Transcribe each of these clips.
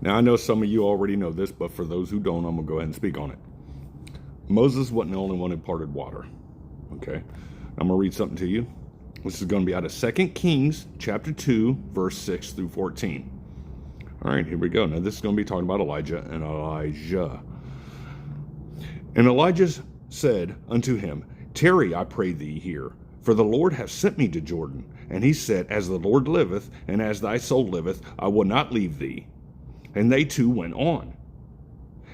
Now, I know some of you already know this, but for those who don't, I'm going to go ahead and speak on it. Moses wasn't the only one who parted water. Okay? I'm going to read something to you. This is going to be out of 2 Kings chapter 2, verse 6 through 14. All right, here we go. Now, this is going to be talking about Elijah and Elisha. And Elijah said unto him, Tarry, I pray thee here, for the Lord hath sent me to Jordan. And he said, As the Lord liveth, and as thy soul liveth, I will not leave thee. And they two went on.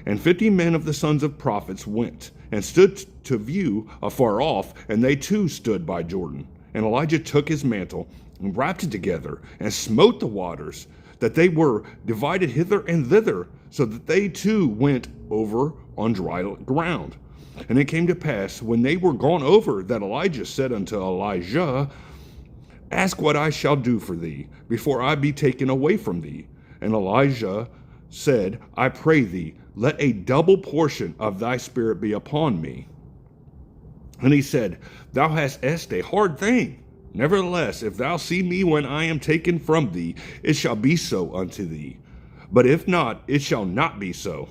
And 50 men of the sons of prophets went, and stood to view afar off, and they too stood by Jordan. And Elijah took his mantle, and wrapped it together, and smote the waters, that they were divided hither and thither, so that they too went over on dry ground. And it came to pass, when they were gone over, that Elijah said unto Elisha, Ask what I shall do for thee, before I be taken away from thee. And Elijah said, I pray thee, let a double portion of thy spirit be upon me. And he said, Thou hast asked a hard thing. Nevertheless, if thou see me when I am taken from thee, it shall be so unto thee. But if not, it shall not be so.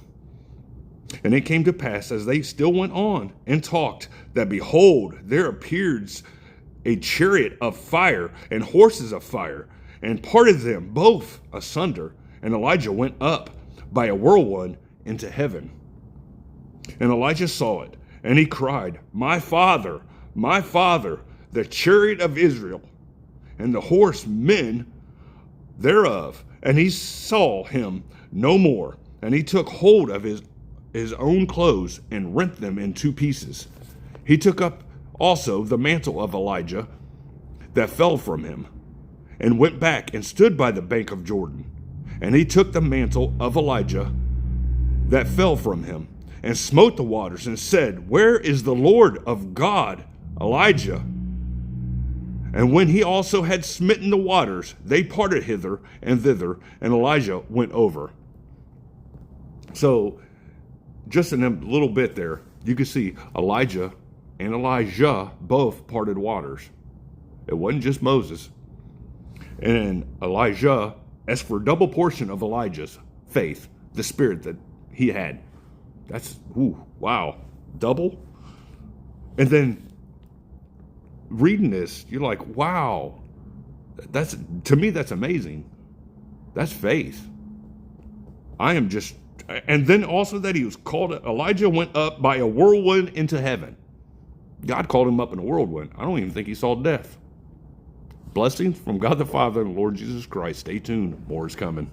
And it came to pass, as they still went on and talked, that behold, there appeared a chariot of fire and horses of fire, and parted them both asunder. And Elijah went up by a whirlwind into heaven. And Elijah saw it, and he cried, my father, the chariot of Israel, and the horsemen thereof. And he saw him no more. And he took hold of his own clothes and rent them in two pieces. He took up also the mantle of Elijah that fell from him, and went back and stood by the bank of Jordan. And he took the mantle of Elijah that fell from him, and smote the waters, and said, Where is the Lord of God, Elijah? And when he also had smitten the waters, they parted hither and thither, and Elijah went over. So, just in a little bit there, you can see Elijah and Elisha both parted waters. It wasn't just Moses. And Elijah asked for a double portion of Elijah's faith, the spirit that he had. That's, wow, double? And then reading this, you're like, wow, to me, that's amazing. That's faith. And then also that he was called, Elijah went up by a whirlwind into heaven. God called him up in a whirlwind. I don't even think he saw death. Blessings from God the Father and Lord Jesus Christ. Stay tuned. More is coming.